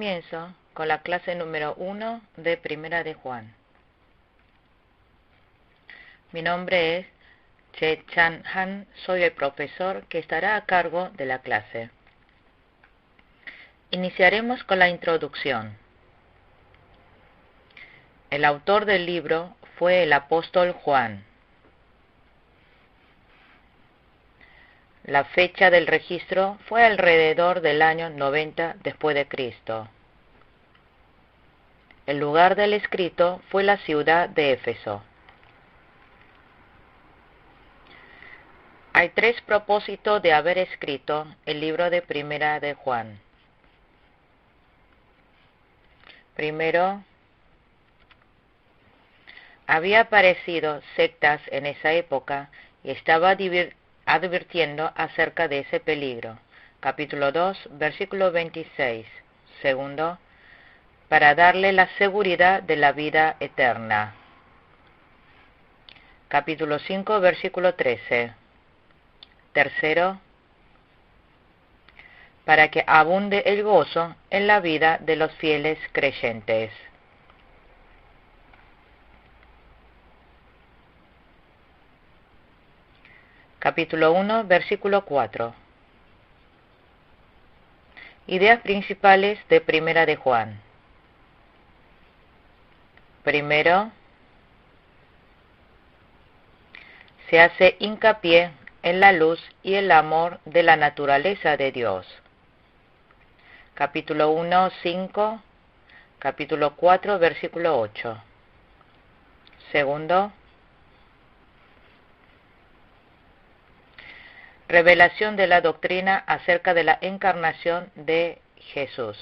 comienzo con la clase número 1 de Primera de Juan. Mi nombre es Che Chan Han, soy el profesor que estará a cargo de la clase. Iniciaremos con la introducción. El autor del libro fue el apóstol Juan. La fecha del registro fue alrededor del año 90 después de Cristo. El lugar del escrito fue la ciudad de Éfeso. Hay tres propósitos de haber escrito el libro de Primera de Juan. Primero, había aparecido sectas en esa época y estaba advirtiendo acerca de ese peligro. Capítulo 2, versículo 26. Segundo, para darle la seguridad de la vida eterna. Capítulo 5, versículo 13. Tercero, para que abunde el gozo en la vida de los fieles creyentes. Capítulo 1, versículo 4. Ideas principales de Primera de Juan. Primero, se hace hincapié en la luz y el amor de la naturaleza de Dios. Capítulo 1, 5, capítulo 4, versículo 8. Segundo, revelación de la doctrina acerca de la encarnación de Jesús.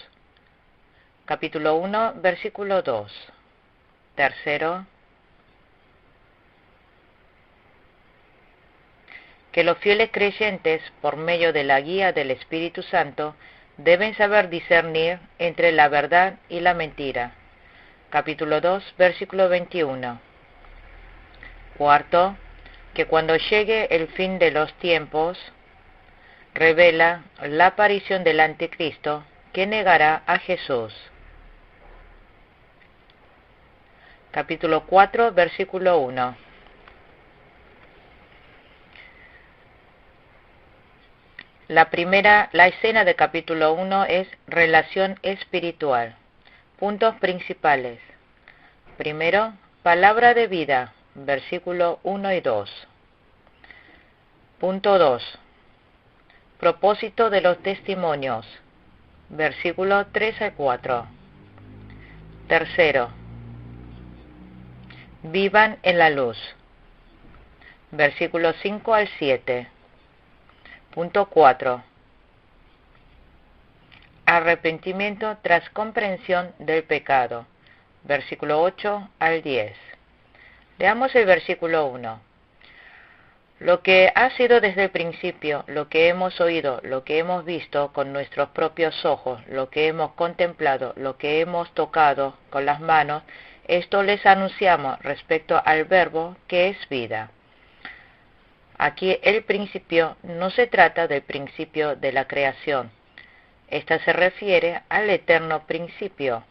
Capítulo 1, versículo 2. Tercero, que los fieles creyentes, por medio de la guía del Espíritu Santo, deben saber discernir entre la verdad y la mentira. Capítulo 2, versículo 21. Cuarto, que cuando llegue el fin de los tiempos, revela la aparición del anticristo que negará a Jesús. Capítulo 4, versículo 1. La escena de capítulo 1 es relación espiritual. Puntos principales. Primero, palabra de vida, versículo 1 y 2. Punto 2. Propósito de los testimonios, versículo 3 al 4. Tercero, vivan en la luz, versículo 5 al 7. Punto 4. Arrepentimiento tras comprensión del pecado, versículo 8 al 10. Leamos el versículo 1. Lo que ha sido desde el principio, lo que hemos oído, lo que hemos visto con nuestros propios ojos, lo que hemos contemplado, lo que hemos tocado con las manos, esto les anunciamos respecto al Verbo que es vida. Aquí el principio no se trata del principio de la creación. Esta se refiere al eterno principio.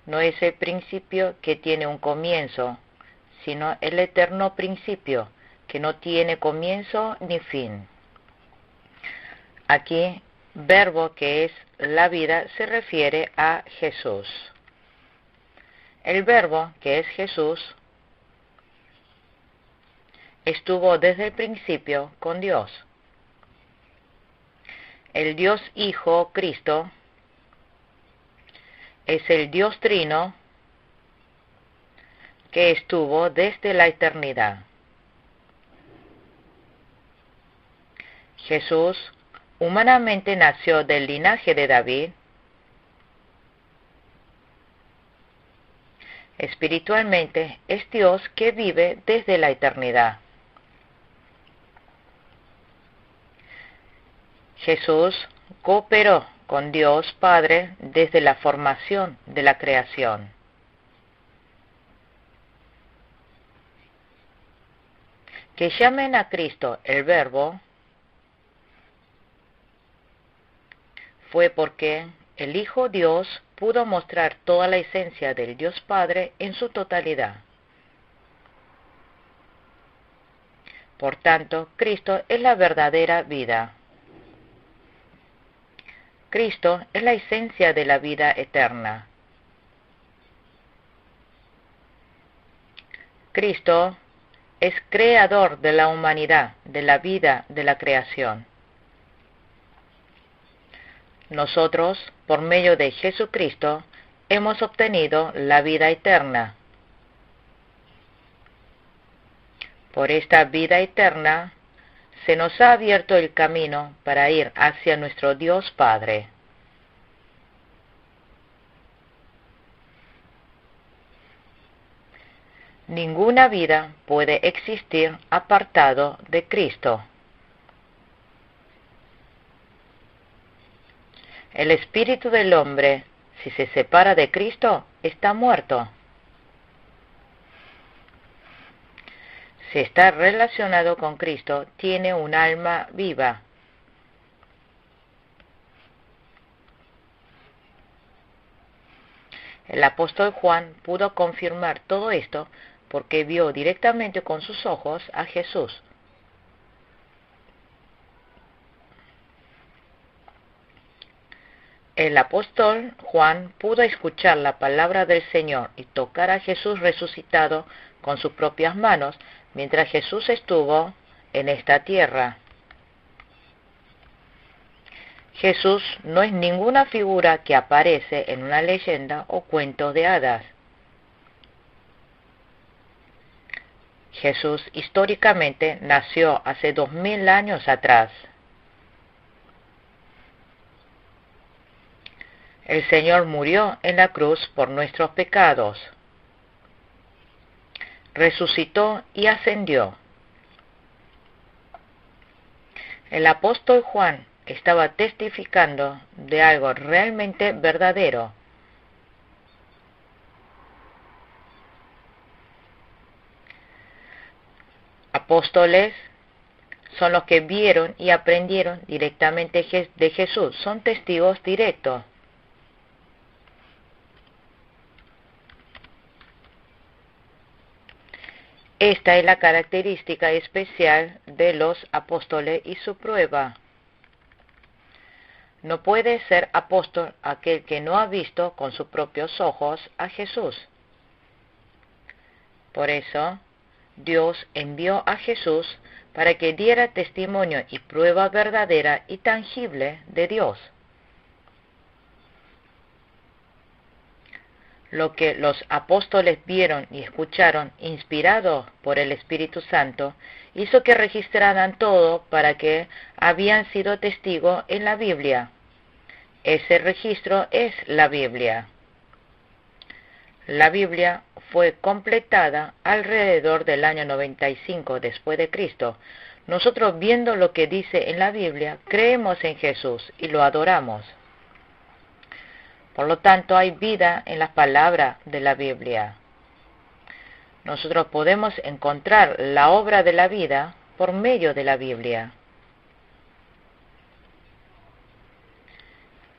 No es el principio que tiene un comienzo, sino el eterno principio, que no tiene comienzo ni fin. Aquí, verbo que es la vida se refiere a Jesús. El verbo que es Jesús estuvo desde el principio con Dios. El Dios Hijo, Cristo, es el Dios Trino que estuvo desde la eternidad. Jesús humanamente nació del linaje de David. Espiritualmente es Dios que vive desde la eternidad. Jesús cooperó con Dios Padre desde la formación de la creación. Que llamen a Cristo el Verbo fue porque el Hijo Dios pudo mostrar toda la esencia del Dios Padre en su totalidad. Por tanto, Cristo es la verdadera vida. Cristo es la esencia de la vida eterna. Cristo es creador de la humanidad, de la vida, de la creación. Nosotros, por medio de Jesucristo, hemos obtenido la vida eterna. Por esta vida eterna, se nos ha abierto el camino para ir hacia nuestro Dios Padre. Ninguna vida puede existir apartado de Cristo. El espíritu del hombre, si se separa de Cristo, está muerto. Si está relacionado con Cristo, tiene un alma viva. El apóstol Juan pudo confirmar todo esto porque vio directamente con sus ojos a Jesús. El apóstol Juan pudo escuchar la palabra del Señor y tocar a Jesús resucitado con sus propias manos mientras Jesús estuvo en esta tierra. Jesús no es ninguna figura que aparece en una leyenda o cuento de hadas. Jesús históricamente nació hace 2000 años atrás. El Señor murió en la cruz por nuestros pecados. Resucitó y ascendió. El apóstol Juan estaba testificando de algo realmente verdadero. Apóstoles son los que vieron y aprendieron directamente de Jesús, son testigos directos. Esta es la característica especial de los apóstoles y su prueba. No puede ser apóstol aquel que no ha visto con sus propios ojos a Jesús. Por eso, Dios envió a Jesús para que diera testimonio y prueba verdadera y tangible de Dios. Lo que los apóstoles vieron y escucharon, inspirados por el Espíritu Santo, hizo que registraran todo para que habían sido testigos en la Biblia. Ese registro es la Biblia. La Biblia fue completada alrededor del año 95 después de Cristo. Nosotros, viendo lo que dice en la Biblia, creemos en Jesús y lo adoramos. Por lo tanto, hay vida en las palabras de la Biblia. Nosotros podemos encontrar la obra de la vida por medio de la Biblia.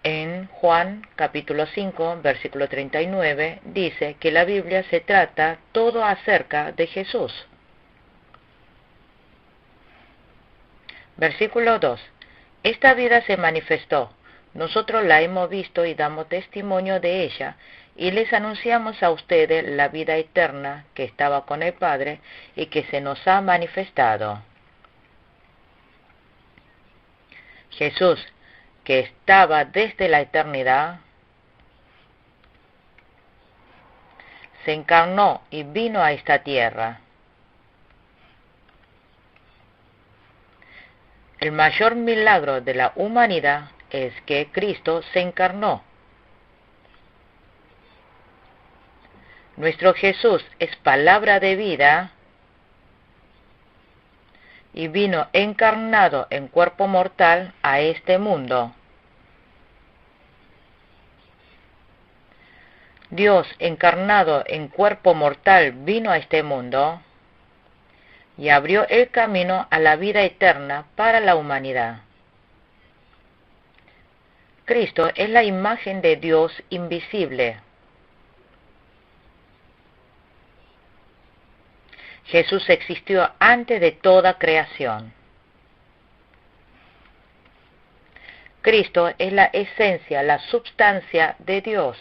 En Juan capítulo 5, versículo 39, dice que la Biblia se trata todo acerca de Jesús. Versículo 2. Esta vida se manifestó. Nosotros la hemos visto y damos testimonio de ella, y les anunciamos a ustedes la vida eterna que estaba con el Padre y que se nos ha manifestado. Jesús, que estaba desde la eternidad, se encarnó y vino a esta tierra. El mayor milagro de la humanidad es que Cristo se encarnó. Nuestro Jesús es palabra de vida y vino encarnado en cuerpo mortal a este mundo. Dios encarnado en cuerpo mortal vino a este mundo y abrió el camino a la vida eterna para la humanidad. Cristo es la imagen de Dios invisible. Jesús existió antes de toda creación. Cristo es la esencia, la substancia de Dios.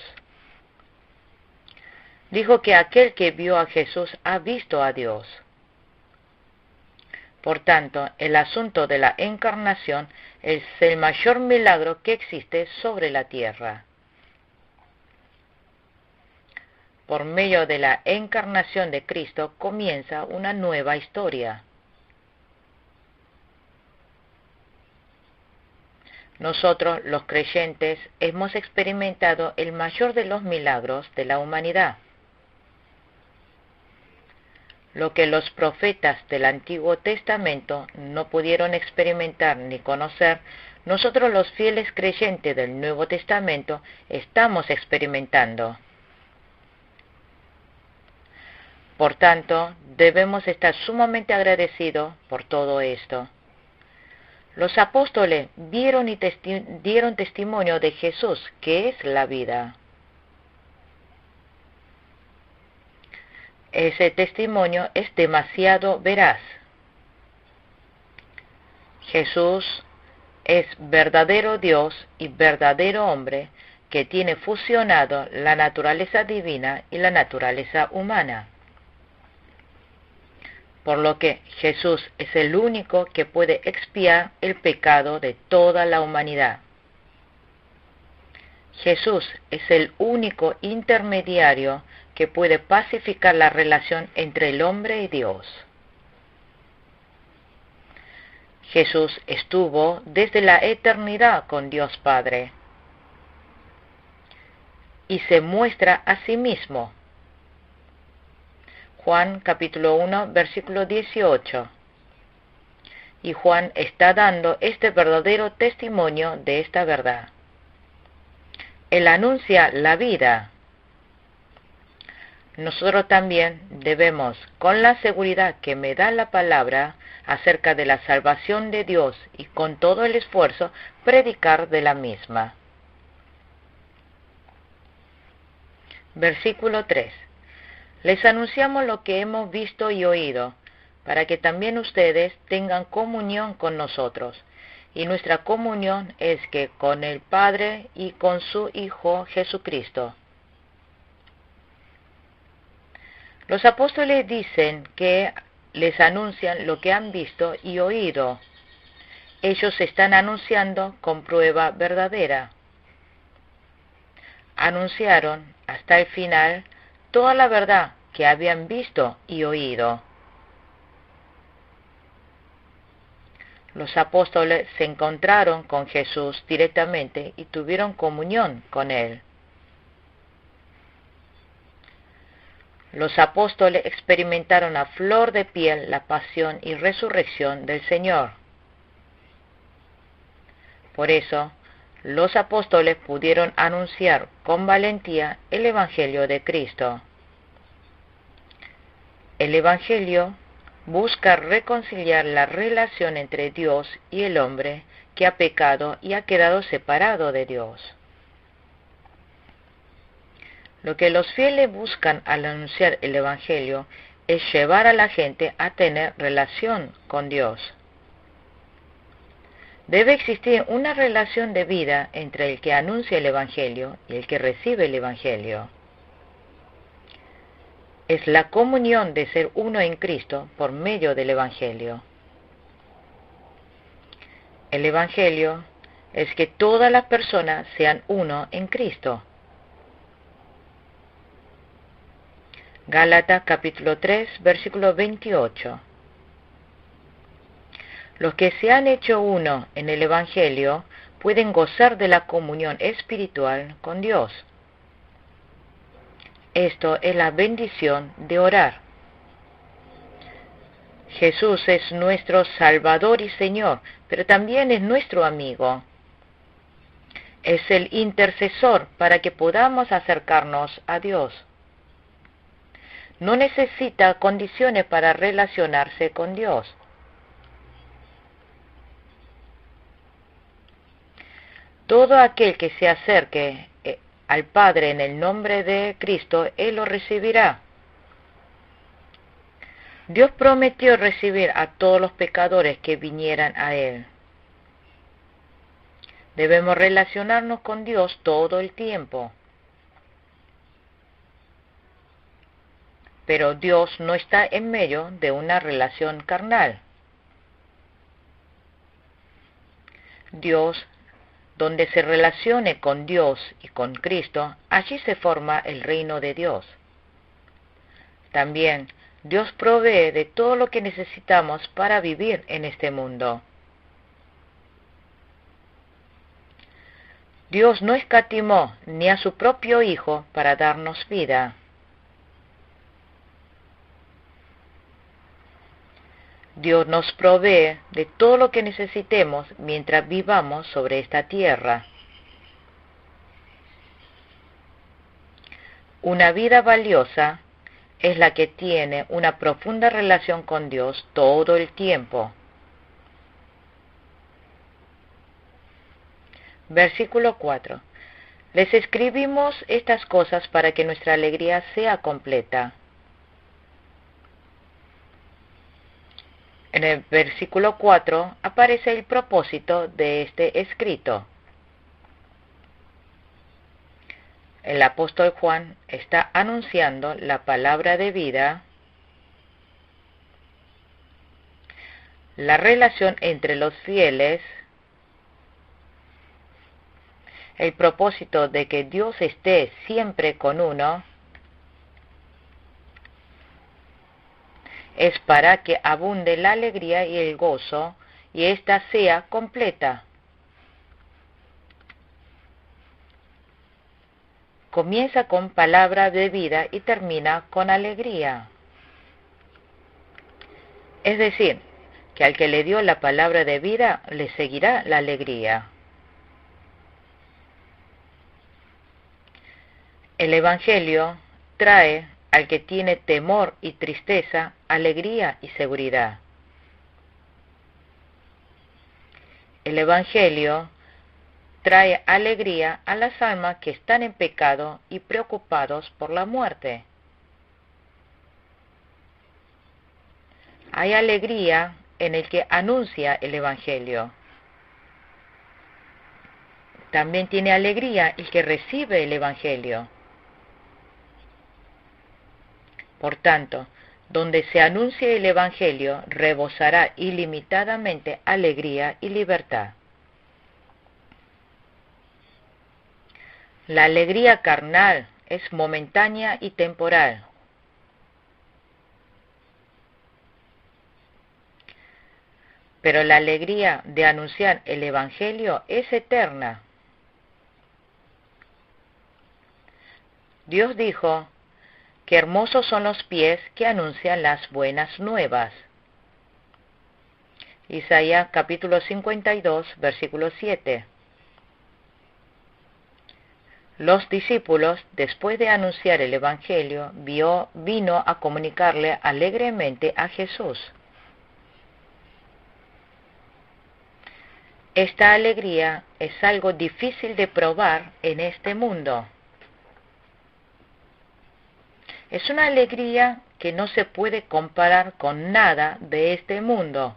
Dijo que aquel que vio a Jesús ha visto a Dios. Por tanto, el asunto de la encarnación es el mayor milagro que existe sobre la tierra. Por medio de la encarnación de Cristo comienza una nueva historia. Nosotros, los creyentes, hemos experimentado el mayor de los milagros de la humanidad. Lo que los profetas del Antiguo Testamento no pudieron experimentar ni conocer, nosotros los fieles creyentes del Nuevo Testamento estamos experimentando. Por tanto, debemos estar sumamente agradecidos por todo esto. Los apóstoles vieron y dieron testimonio de Jesús, que es la vida. Ese testimonio es demasiado veraz. Jesús es verdadero Dios y verdadero hombre que tiene fusionado la naturaleza divina y la naturaleza humana. Por lo que Jesús es el único que puede expiar el pecado de toda la humanidad. Jesús es el único intermediario que puede pacificar la relación entre el hombre y Dios. Jesús estuvo desde la eternidad con Dios Padre y se muestra a sí mismo. Juan capítulo 1, versículo 18. Y Juan está dando este verdadero testimonio de esta verdad. Él anuncia la vida. Nosotros también debemos, con la seguridad que me da la palabra acerca de la salvación de Dios y con todo el esfuerzo, predicar de la misma. Versículo 3. Les anunciamos lo que hemos visto y oído, para que también ustedes tengan comunión con nosotros. Y nuestra comunión es que con el Padre y con su Hijo Jesucristo. Los apóstoles dicen que les anuncian lo que han visto y oído. Ellos están anunciando con prueba verdadera. Anunciaron hasta el final toda la verdad que habían visto y oído. Los apóstoles se encontraron con Jesús directamente y tuvieron comunión con Él. Los apóstoles experimentaron a flor de piel la pasión y resurrección del Señor. Por eso, los apóstoles pudieron anunciar con valentía el Evangelio de Cristo. El Evangelio busca reconciliar la relación entre Dios y el hombre que ha pecado y ha quedado separado de Dios. Lo que los fieles buscan al anunciar el Evangelio es llevar a la gente a tener relación con Dios. Debe existir una relación de vida entre el que anuncia el Evangelio y el que recibe el Evangelio. Es la comunión de ser uno en Cristo por medio del Evangelio. El Evangelio es que todas las personas sean uno en Cristo. Gálatas capítulo 3, versículo 28. Los que se han hecho uno en el Evangelio pueden gozar de la comunión espiritual con Dios. Esto es la bendición de orar. Jesús es nuestro Salvador y Señor, pero también es nuestro amigo. Es el intercesor para que podamos acercarnos a Dios. No necesita condiciones para relacionarse con Dios. todo aquel que se acerque al Padre en el nombre de Cristo, Él lo recibirá. Dios prometió recibir a todos los pecadores que vinieran a Él. Debemos relacionarnos con Dios todo el tiempo. Pero Dios no está en medio de una relación carnal. Dios, donde se relacione con Dios y con Cristo, allí se forma el reino de Dios. También Dios provee de todo lo que necesitamos para vivir en este mundo. Dios no escatimó ni a su propio Hijo para darnos vida. Dios nos provee de todo lo que necesitemos mientras vivamos sobre esta tierra. Una vida valiosa es la que tiene una profunda relación con Dios todo el tiempo. Versículo 4. Les escribimos estas cosas para que nuestra alegría sea completa. En el versículo 4 aparece el propósito de este escrito. El apóstol Juan está anunciando la palabra de vida, la relación entre los fieles, el propósito de que Dios esté siempre con uno, es para que abunde la alegría y el gozo, y ésta sea completa. Comienza con palabra de vida y termina con alegría. Es decir, que al que le dio la palabra de vida, le seguirá la alegría. El Evangelio trae al que tiene temor y tristeza, alegría y seguridad. El Evangelio trae alegría a las almas que están en pecado y preocupados por la muerte. Hay alegría en el que anuncia el Evangelio. También tiene alegría el que recibe el Evangelio. Por tanto, donde se anuncie el Evangelio, rebosará ilimitadamente alegría y libertad. La alegría carnal es momentánea y temporal. Pero la alegría de anunciar el Evangelio es eterna. Dios dijo: qué hermosos son los pies que anuncian las buenas nuevas. Isaías capítulo 52, versículo 7. Los discípulos, después de anunciar el Evangelio, vino a comunicarle alegremente a Jesús. Esta alegría es algo difícil de probar en este mundo. Es una alegría que no se puede comparar con nada de este mundo.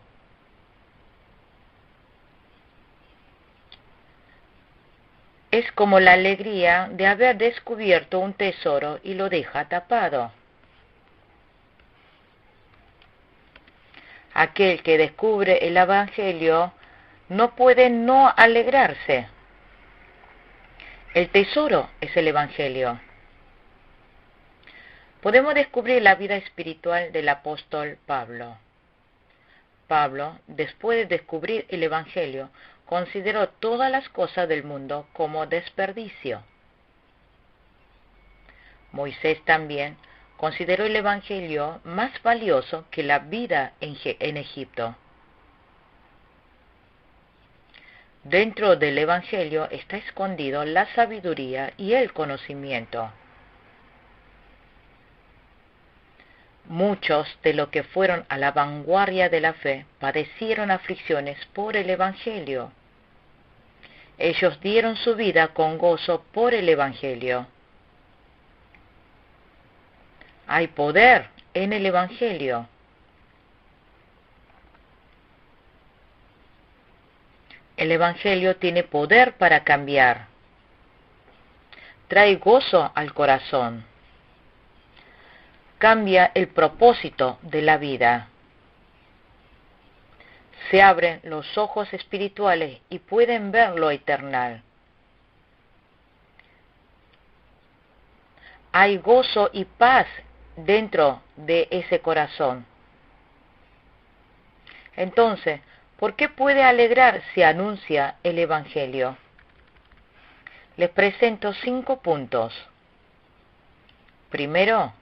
Es como la alegría de haber descubierto un tesoro y lo deja tapado. Aquel que descubre el Evangelio no puede no alegrarse. El tesoro es el Evangelio. Podemos descubrir la vida espiritual del apóstol Pablo. Pablo, después de descubrir el Evangelio, consideró todas las cosas del mundo como desperdicio. Moisés también consideró el Evangelio más valioso que la vida en Egipto. Dentro del Evangelio está escondido la sabiduría y el conocimiento. Muchos de los que fueron a la vanguardia de la fe padecieron aflicciones por el Evangelio. Ellos dieron su vida con gozo por el Evangelio. Hay poder en el Evangelio. El Evangelio tiene poder para cambiar. Trae gozo al corazón. Cambia el propósito de la vida. Se abren los ojos espirituales y pueden ver lo eternal. Hay gozo y paz dentro de ese corazón. Entonces, ¿por qué puede alegrar si anuncia el Evangelio? Les presento 5 puntos. Primero,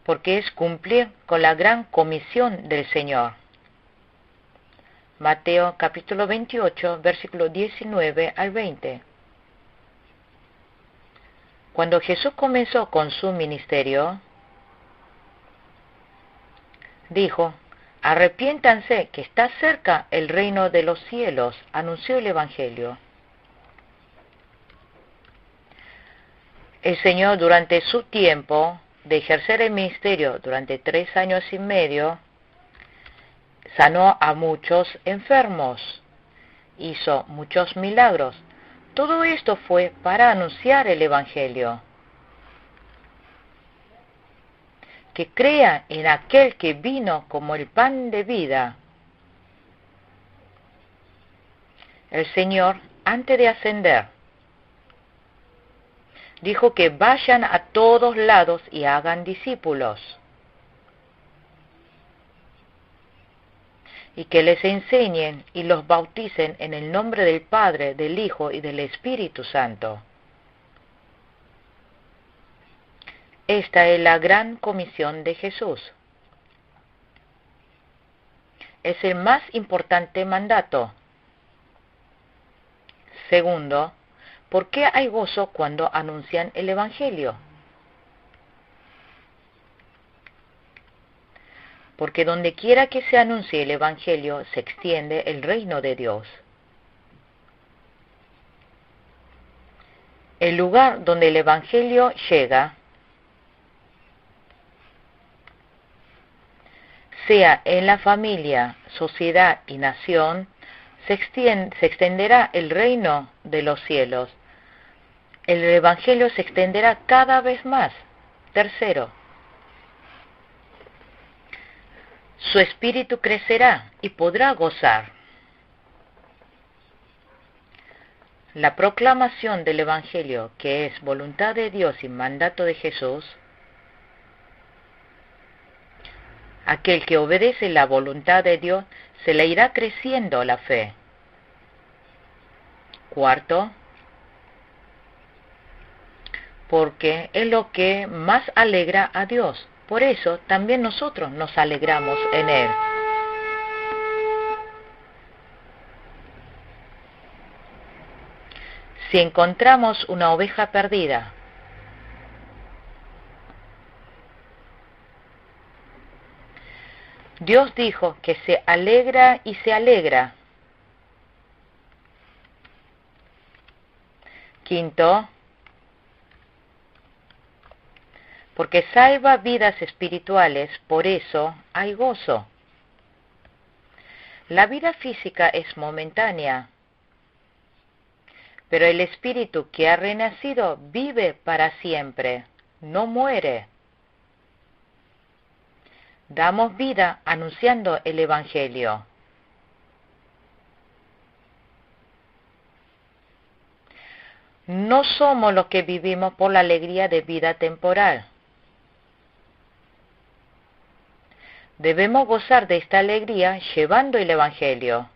porque es cumplir con la gran comisión del Señor. Mateo capítulo 28, versículo 19 al 20. Cuando Jesús comenzó con su ministerio, dijo: arrepiéntanse, que está cerca el reino de los cielos, anunció el Evangelio. El Señor, durante su tiempo de ejercer el ministerio, durante 3 años y medio, sanó a muchos enfermos, hizo muchos milagros. Todo esto fue para anunciar el Evangelio. Que crea en aquel que vino como el pan de vida. El Señor, antes de ascender, dijo que vayan a todos lados y hagan discípulos, y que les enseñen y los bauticen en el nombre del Padre, del Hijo y del Espíritu Santo. Esta es la gran comisión de Jesús. Es el más importante mandato. Segundo, ¿por qué hay gozo cuando anuncian el Evangelio? Porque donde quiera que se anuncie el Evangelio, se extiende el reino de Dios. El lugar donde el Evangelio llega, sea en la familia, sociedad y nación, se extenderá el reino de los cielos. El Evangelio se extenderá cada vez más. Tercero, su espíritu crecerá y podrá gozar. La proclamación del Evangelio, que es voluntad de Dios y mandato de Jesús, aquel que obedece la voluntad de Dios, se le irá creciendo la fe. Cuarto, porque es lo que más alegra a Dios. Por eso también nosotros nos alegramos en Él. Si encontramos una oveja perdida, Dios dijo que se alegra y se alegra. Quinto, porque salva vidas espirituales, por eso hay gozo. La vida física es momentánea, pero el espíritu que ha renacido vive para siempre, no muere. Damos vida anunciando el Evangelio. No somos los que vivimos por la alegría de vida temporal. Debemos gozar de esta alegría llevando el Evangelio.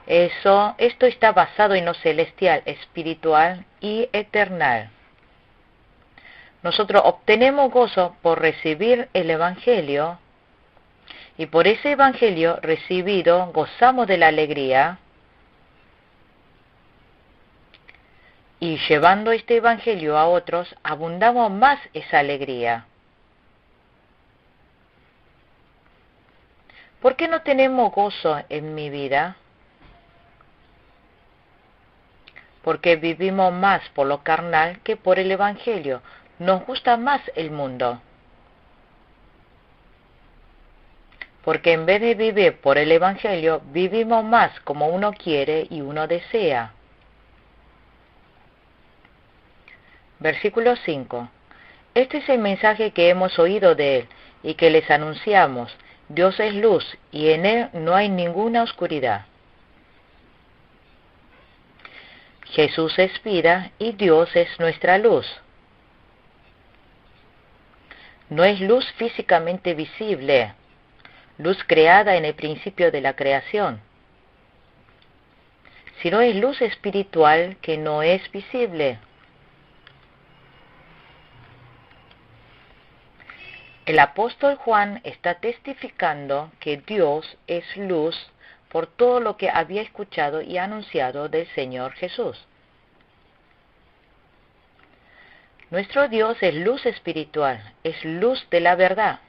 Esto está basado en lo celestial, espiritual y eternal. Nosotros obtenemos gozo por recibir el Evangelio, y por ese Evangelio recibido gozamos de la alegría, y llevando este Evangelio a otros, abundamos más esa alegría. ¿Por qué no tenemos gozo en mi vida? Porque vivimos más por lo carnal que por el Evangelio. Nos gusta más el mundo. Porque en vez de vivir por el Evangelio, vivimos más como uno quiere y uno desea. Versículo 5. Este es el mensaje que hemos oído de Él y que les anunciamos. Dios es luz y en Él no hay ninguna oscuridad. Jesús es vida y Dios es nuestra luz. No es luz físicamente visible, luz creada en el principio de la creación, sino es luz espiritual que no es visible. El apóstol Juan está testificando que Dios es luz por todo lo que había escuchado y anunciado del Señor Jesús. Nuestro Dios es luz espiritual, es luz de la verdad,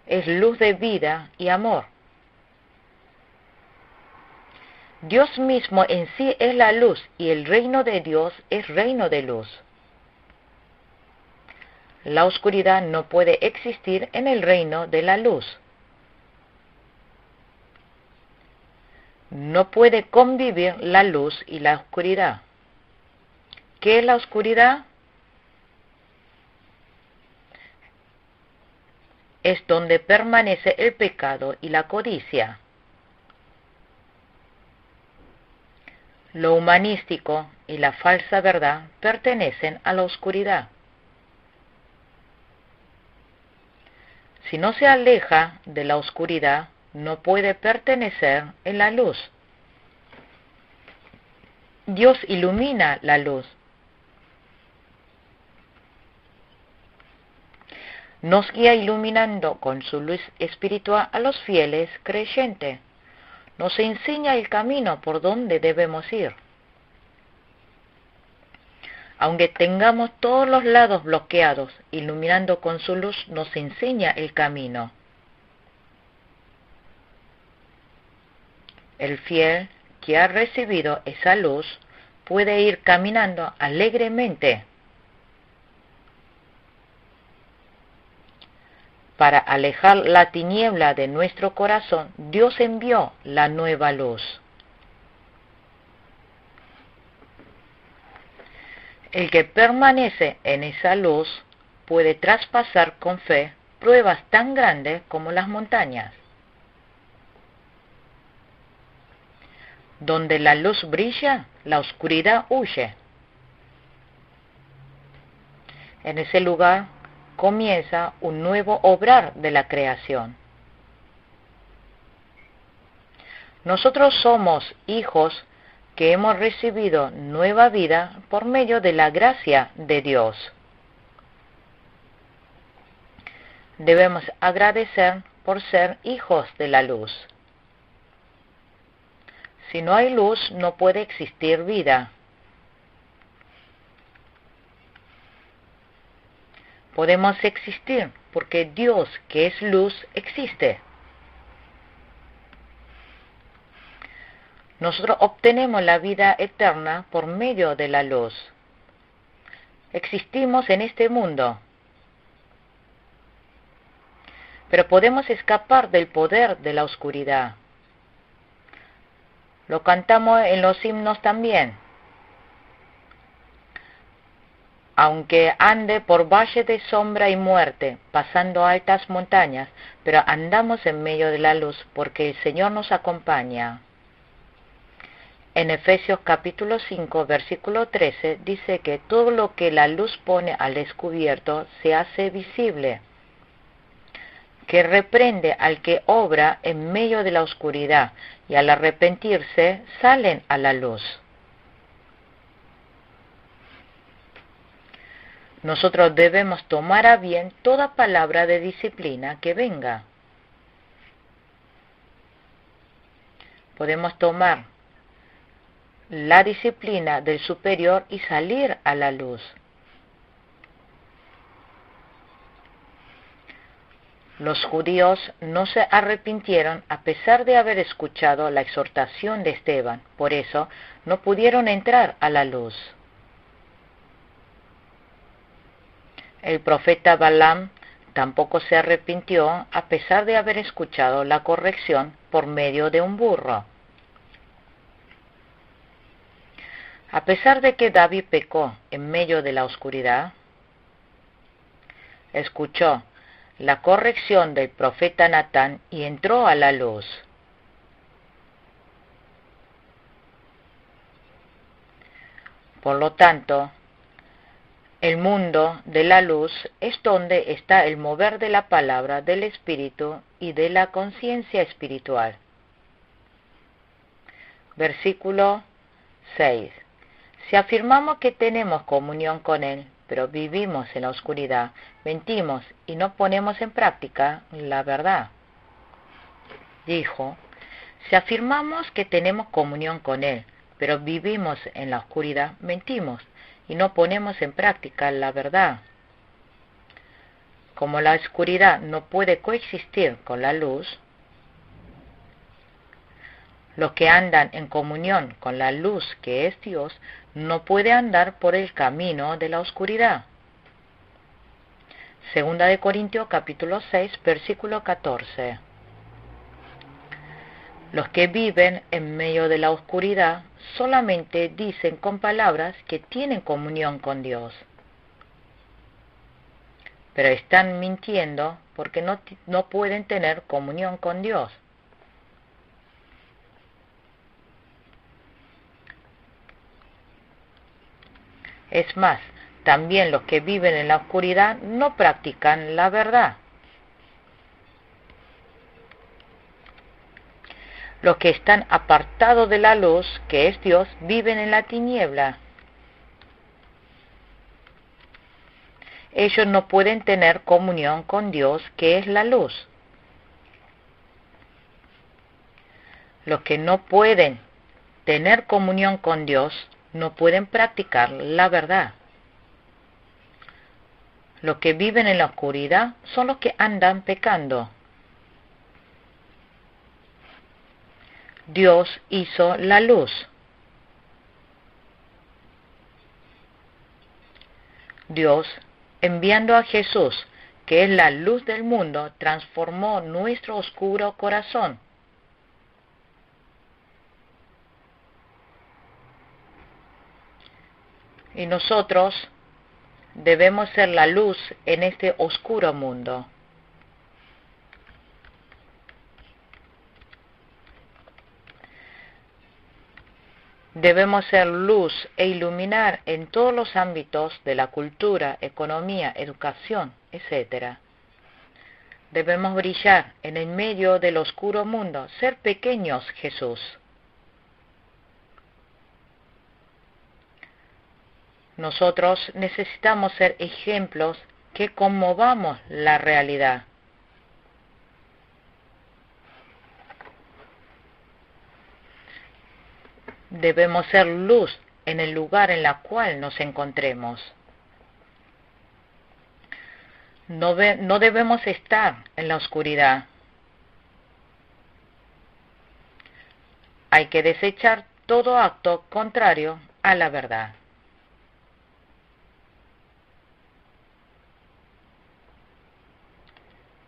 es luz de vida y amor. Dios mismo en sí es la luz y el reino de Dios es reino de luz. La oscuridad no puede existir en el reino de la luz. No puede convivir la luz y la oscuridad. ¿Qué es la oscuridad? Es donde permanece el pecado y la codicia. Lo humanístico y la falsa verdad pertenecen a la oscuridad. Si no se aleja de la oscuridad, no puede pertenecer en la luz. Dios ilumina la luz. Nos guía iluminando con su luz espiritual a los fieles creyentes. Nos enseña el camino por donde debemos ir. Aunque tengamos todos los lados bloqueados, iluminando con su luz nos enseña el camino. El fiel que ha recibido esa luz puede ir caminando alegremente. Para alejar la tiniebla de nuestro corazón, Dios envió la nueva luz. El que permanece en esa luz puede traspasar con fe pruebas tan grandes como las montañas. Donde la luz brilla, la oscuridad huye. En ese lugar comienza un nuevo obrar de la creación. Nosotros somos hijos que hemos recibido nueva vida por medio de la gracia de Dios. Debemos agradecer por ser hijos de la luz. Si no hay luz, no puede existir vida. Podemos existir porque Dios, que es luz, existe. Nosotros obtenemos la vida eterna por medio de la luz. Existimos en este mundo, pero podemos escapar del poder de la oscuridad. Lo cantamos en los himnos también. Aunque ande por valle de sombra y muerte, pasando altas montañas, pero andamos en medio de la luz porque el Señor nos acompaña. En Efesios capítulo 5, versículo 13, dice que todo lo que la luz pone al descubierto se hace visible, que reprende al que obra en medio de la oscuridad, y al arrepentirse salen a la luz. Nosotros debemos tomar a bien toda palabra de disciplina que venga. Podemos tomar la disciplina del superior y salir a la luz. Los judíos no se arrepintieron a pesar de haber escuchado la exhortación de Esteban, por eso no pudieron entrar a la luz. El profeta Balaam tampoco se arrepintió a pesar de haber escuchado la corrección por medio de un burro. A pesar de que David pecó en medio de la oscuridad, escuchó la corrección del profeta Natán y entró a la luz. Por lo tanto, el mundo de la luz es donde está el mover de la palabra del Espíritu y de la conciencia espiritual. Versículo 6. Si afirmamos que tenemos comunión con Él, pero vivimos en la oscuridad, mentimos y no ponemos en práctica la verdad. Dijo, si afirmamos que tenemos comunión con Él, pero vivimos en la oscuridad, mentimos y no ponemos en práctica la verdad. Como la oscuridad no puede coexistir con la luz, los que andan en comunión con la luz que es Dios no puede andar por el camino de la oscuridad. Segunda de Corintios capítulo 6, versículo 14. Los que viven en medio de la oscuridad solamente dicen con palabras que tienen comunión con Dios, pero están mintiendo porque no pueden tener comunión con Dios. Es más, también los que viven en la oscuridad no practican la verdad. Los que están apartados de la luz, que es Dios, viven en la tiniebla. Ellos no pueden tener comunión con Dios, que es la luz. Los que no pueden tener comunión con Dios no pueden practicar la verdad. Los que viven en la oscuridad son los que andan pecando. Dios hizo la luz. Dios, enviando a Jesús, que es la luz del mundo, transformó nuestro oscuro corazón. Y nosotros debemos ser la luz en este oscuro mundo. Debemos ser luz e iluminar en todos los ámbitos de la cultura, economía, educación, etc. Debemos brillar en el medio del oscuro mundo, ser pequeños Jesús. Nosotros necesitamos ser ejemplos que conmovamos la realidad. Debemos ser luz en el lugar en el cual nos encontremos. No debemos estar en la oscuridad. Hay que desechar todo acto contrario a la verdad.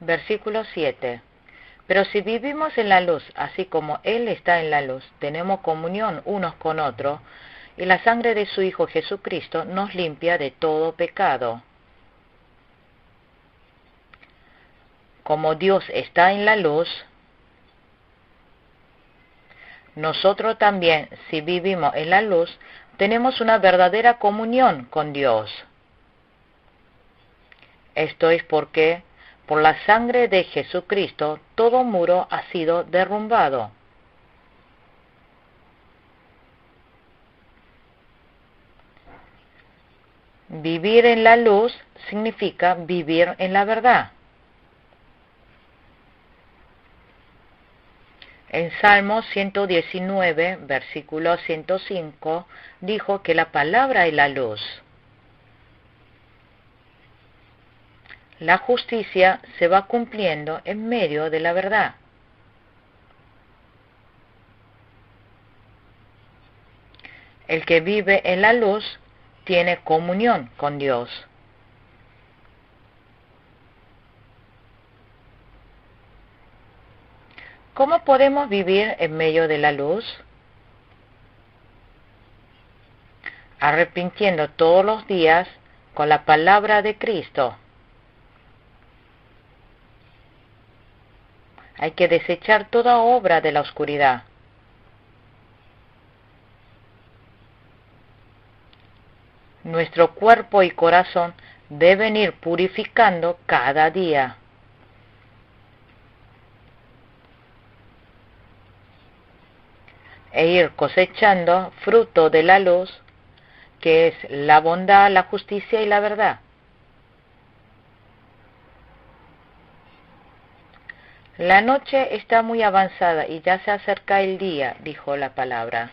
Versículo 7. Pero si vivimos en la luz, así como Él está en la luz, tenemos comunión unos con otros, y la sangre de su Hijo Jesucristo nos limpia de todo pecado. Como Dios está en la luz, nosotros también, si vivimos en la luz, tenemos una verdadera comunión con Dios. Esto es porque por la sangre de Jesucristo, todo muro ha sido derrumbado. Vivir en la luz significa vivir en la verdad. En Salmo 119, versículo 105, dijo que la palabra es la luz. la justicia se va cumpliendo en medio de la verdad. El que vive en la luz tiene comunión con Dios. ¿Cómo podemos vivir en medio de la luz? Arrepintiendo todos los días con la palabra de Cristo. Hay que desechar toda obra de la oscuridad. Nuestro cuerpo y corazón deben ir purificando cada día. E ir cosechando fruto de la luz, que es la bondad, la justicia y la verdad. La noche está muy avanzada y ya se acerca el día, dijo la palabra.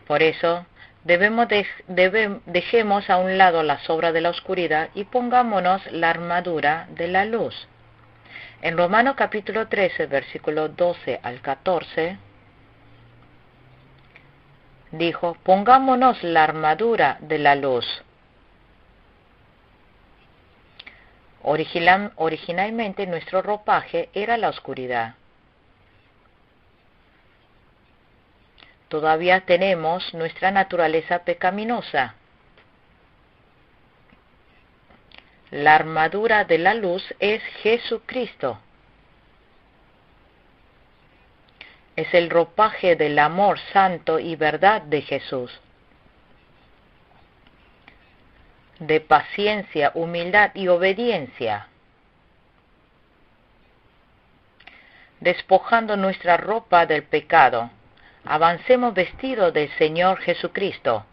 Por eso, dejemos a un lado las obras de la oscuridad y pongámonos la armadura de la luz. En Romanos capítulo 13, versículos 12 al 14, dijo, pongámonos la armadura de la luz. Originalmente nuestro ropaje era la oscuridad. Todavía tenemos nuestra naturaleza pecaminosa. La armadura de la luz es Jesucristo. Es el ropaje del amor santo y verdad de Jesús. De paciencia, humildad y obediencia. Despojando nuestra ropa del pecado, avancemos vestidos del Señor Jesucristo.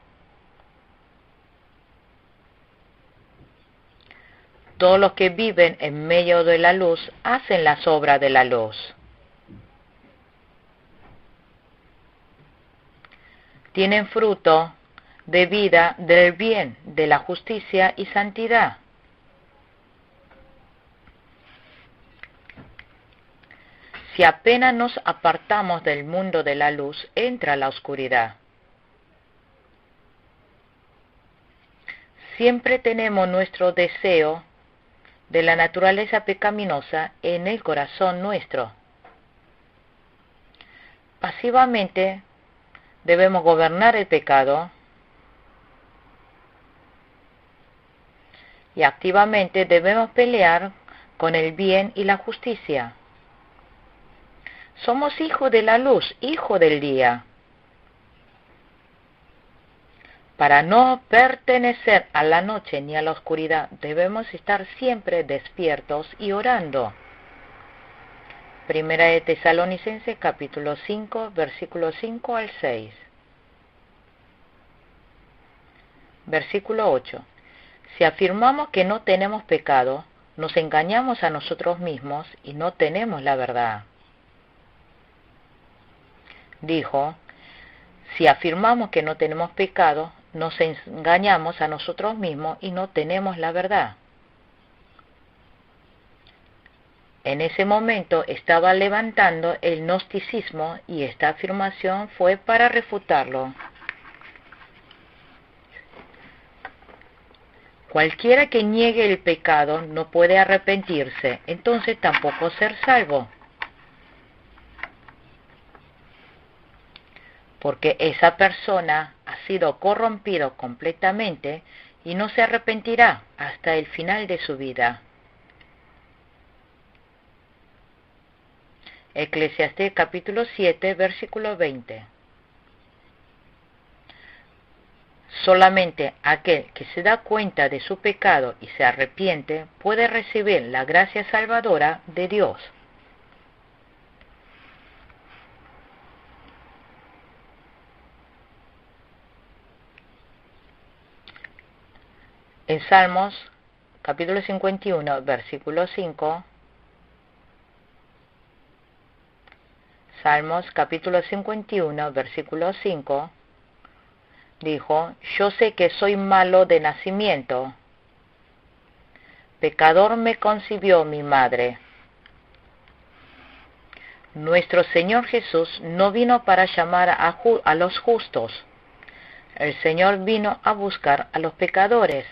Todos los que viven en medio de la luz hacen las obras de la luz. Tienen fruto de vida del bien, de la justicia y santidad. Si apenas nos apartamos del mundo de la luz, entra la oscuridad. Siempre tenemos nuestro deseo de la naturaleza pecaminosa en el corazón nuestro. Pasivamente debemos gobernar el pecado y activamente debemos pelear con el bien y la justicia. Somos hijos de la luz, hijos del día. Para no pertenecer a la noche ni a la oscuridad, debemos estar siempre despiertos y orando. Primera de Tesalonicenses capítulo 5, versículos 5 al 6. Versículo 8. Si afirmamos que no tenemos pecado, nos engañamos a nosotros mismos y no tenemos la verdad. Dijo, si afirmamos que no tenemos pecado, nos engañamos a nosotros mismos y no tenemos la verdad. En ese momento estaba levantando el gnosticismo y esta afirmación fue para refutarlo. Cualquiera que niegue el pecado no puede arrepentirse, entonces tampoco ser salvo. Porque esa persona ha sido corrompido completamente y no se arrepentirá hasta el final de su vida. Eclesiastés capítulo 7, versículo 20. Solamente aquel que se da cuenta de su pecado y se arrepiente puede recibir la gracia salvadora de Dios. En Salmos, capítulo 51, versículo 5, Salmos, capítulo 51, versículo 5, dijo, yo sé que soy malo de nacimiento. Pecador me concibió mi madre. Nuestro Señor Jesús no vino para llamar a los justos. El Señor vino a buscar a los pecadores.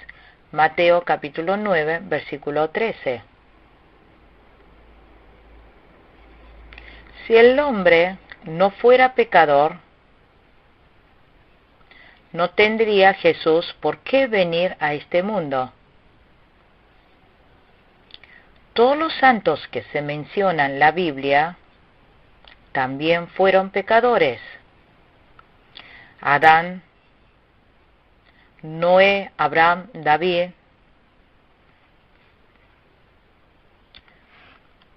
Mateo capítulo 9, versículo 13. Si el hombre no fuera pecador, no tendría Jesús por qué venir a este mundo. Todos los santos que se mencionan en la Biblia también fueron pecadores. Adán, Noé, Abraham, David,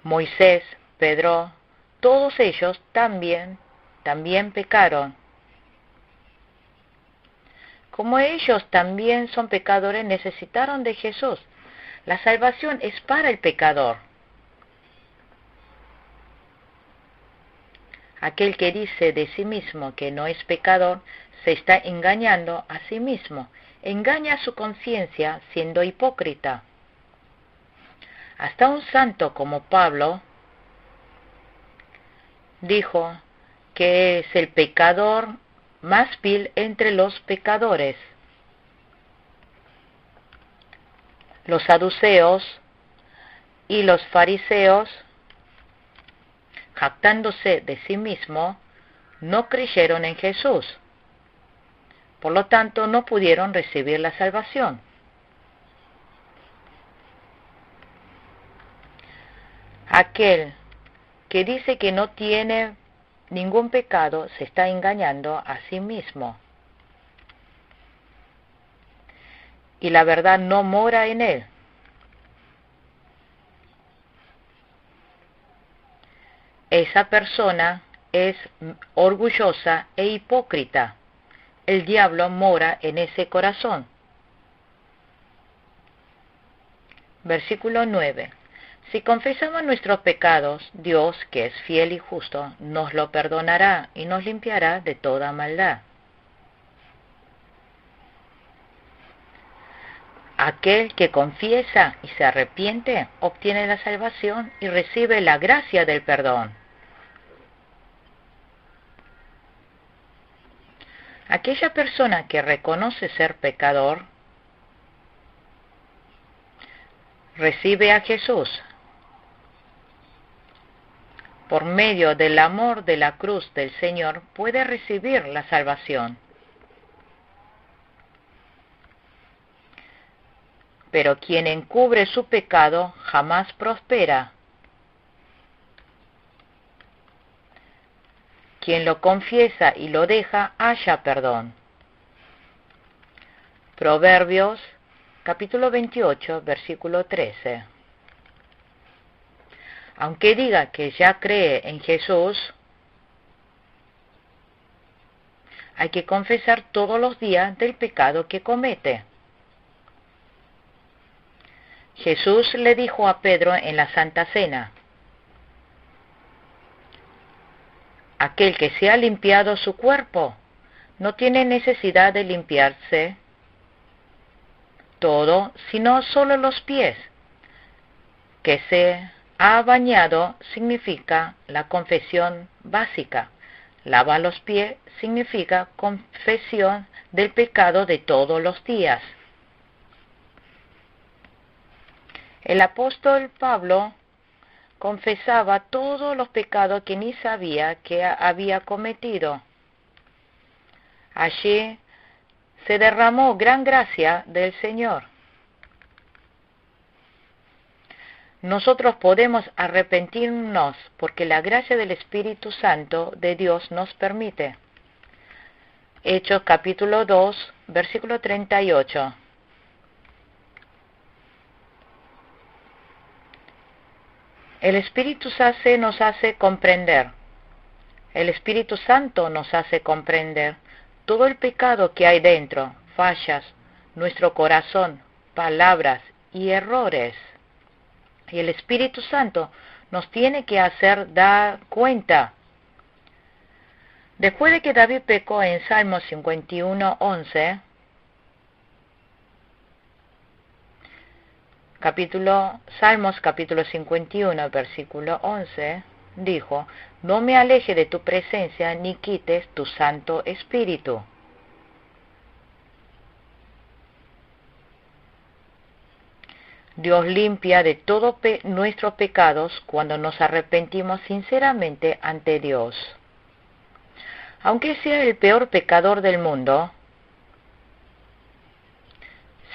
Moisés, Pedro, todos ellos también pecaron. Como ellos también son pecadores, necesitaron de Jesús. La salvación es para el pecador. Aquel que dice de sí mismo que no es pecador, se está engañando a sí mismo. Engaña a su conciencia siendo hipócrita. Hasta un santo como Pablo dijo que es el pecador más vil entre los pecadores. Los saduceos y los fariseos, jactándose de sí mismos, no creyeron en Jesús. Por lo tanto, no pudieron recibir la salvación. Aquel que dice que no tiene ningún pecado se está engañando a sí mismo. Y la verdad no mora en él. Esa persona es orgullosa e hipócrita. El diablo mora en ese corazón. Versículo 9. Si confesamos nuestros pecados, Dios, que es fiel y justo, nos lo perdonará y nos limpiará de toda maldad. Aquel que confiesa y se arrepiente obtiene la salvación y recibe la gracia del perdón. Aquella persona que reconoce ser pecador recibe a Jesús. Por medio del amor de la cruz del Señor puede recibir la salvación. Pero quien encubre su pecado jamás prospera. Quien lo confiesa y lo deja, halla perdón. Proverbios, capítulo 28, versículo 13. Aunque diga que ya cree en Jesús, hay que confesar todos los días del pecado que comete. Jesús le dijo a Pedro en la Santa Cena: aquel que se ha limpiado su cuerpo no tiene necesidad de limpiarse todo, sino solo los pies. Que se ha bañado significa la confesión básica. Lava los pies significa confesión del pecado de todos los días. El apóstol Pablo confesaba todos los pecados que ni sabía que había cometido. Allí se derramó gran gracia del Señor. Nosotros podemos arrepentirnos porque la gracia del Espíritu Santo de Dios nos permite. Hechos capítulo 2, versículo 38. El Espíritu nos hace comprender. El Espíritu Santo nos hace comprender todo el pecado que hay dentro, fallas, nuestro corazón, palabras y errores. Y el Espíritu Santo nos tiene que hacer dar cuenta Después de que David pecó en Salmos 51:11, Salmos capítulo 51, versículo 11, dijo: no me aleje de tu presencia, ni quites tu Santo Espíritu. Dios limpia de todos nuestros pecados cuando nos arrepentimos sinceramente ante Dios. Aunque sea el peor pecador del mundo,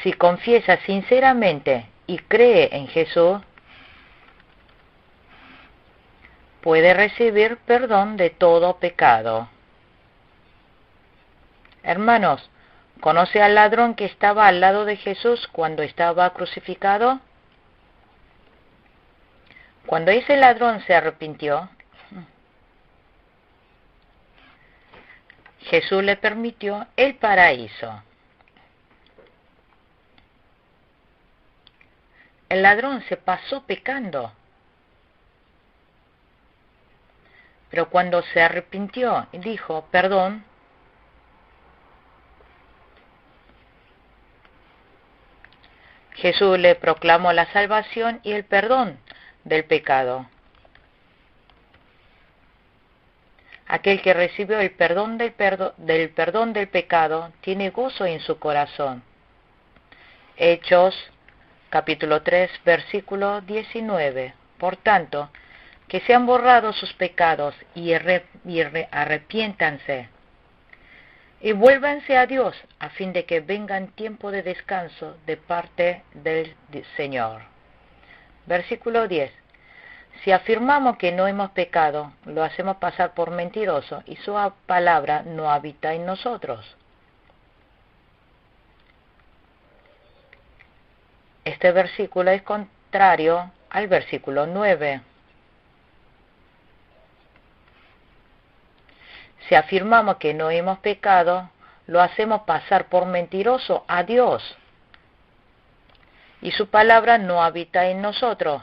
si confiesa sinceramente y cree en Jesús, puede recibir perdón de todo pecado. Hermanos, ¿conoce al ladrón que estaba al lado de Jesús cuando estaba crucificado? Cuando ese ladrón se arrepintió, Jesús le permitió el paraíso. El ladrón se pasó pecando, pero cuando se arrepintió y dijo perdón, Jesús le proclamó la salvación y el perdón del pecado. Aquel que recibió el perdón del pecado tiene gozo en su corazón. Hechos capítulo 3, versículo 19. Por tanto, que sean borrados sus pecados y arrepiéntanse y vuélvanse a Dios, a fin de que vengan tiempo de descanso de parte del Señor. Versículo 10. Si afirmamos que no hemos pecado, lo hacemos pasar por mentiroso y su palabra no habita en nosotros. Este versículo es contrario al versículo 9. Si afirmamos que no hemos pecado, lo hacemos pasar por mentiroso a Dios y su palabra no habita en nosotros.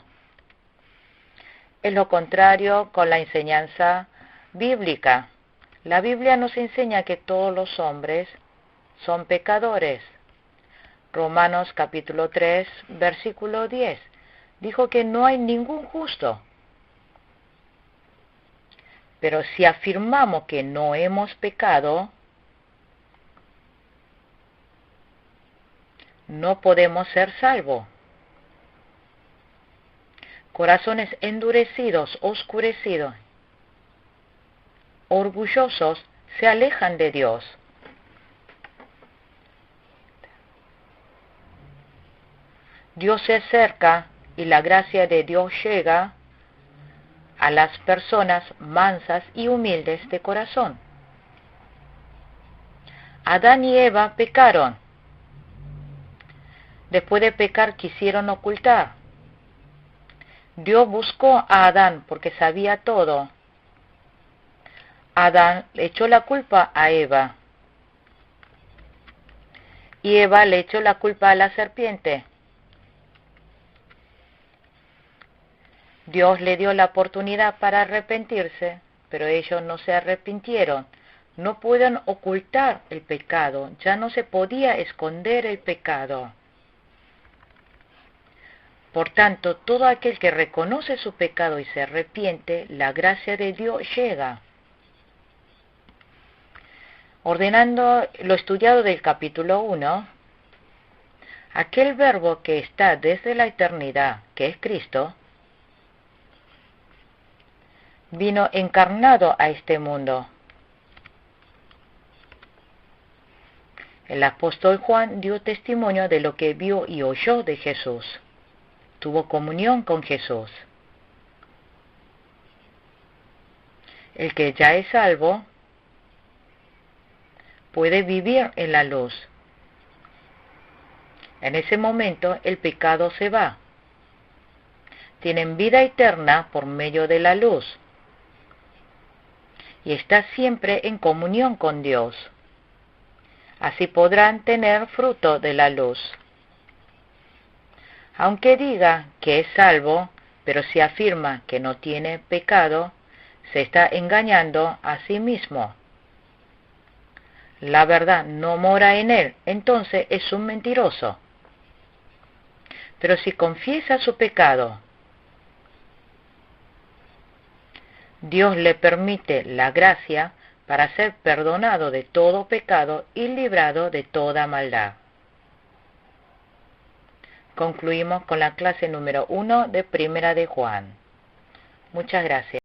Es lo contrario con la enseñanza bíblica. La Biblia nos enseña que todos los hombres son pecadores. Romanos capítulo 3, versículo 10, dijo que no hay ningún justo. Pero si afirmamos que no hemos pecado, no podemos ser salvos. Corazones endurecidos, oscurecidos, orgullosos, se alejan de Dios. Dios se acerca y la gracia de Dios llega a las personas mansas y humildes de corazón. Adán y Eva pecaron. Después de pecar quisieron ocultar. Dios buscó a Adán porque sabía todo. Adán le echó la culpa a Eva. Y Eva le echó la culpa a la serpiente. Dios le dio la oportunidad para arrepentirse, pero ellos no se arrepintieron. No pueden ocultar el pecado, ya no se podía esconder el pecado. Por tanto, todo aquel que reconoce su pecado y se arrepiente, la gracia de Dios llega. Ordenando lo estudiado del capítulo 1, aquel verbo que está desde la eternidad, que es Cristo, vino encarnado a este mundo. El apóstol Juan dio testimonio de lo que vio y oyó de Jesús. Tuvo comunión con Jesús. El que ya es salvo puede vivir en la luz. En ese momento el pecado se va. Tienen vida eterna por medio de la luz. Y está siempre en comunión con Dios. Así podrán tener fruto de la luz. Aunque diga que es salvo, pero si afirma que no tiene pecado, se está engañando a sí mismo. la verdad no mora en él, entonces es un mentiroso. Pero si confiesa su pecado, Dios le permite la gracia para ser perdonado de todo pecado y librado de toda maldad. Concluimos con la clase número 1 de Primera de Juan. Muchas gracias.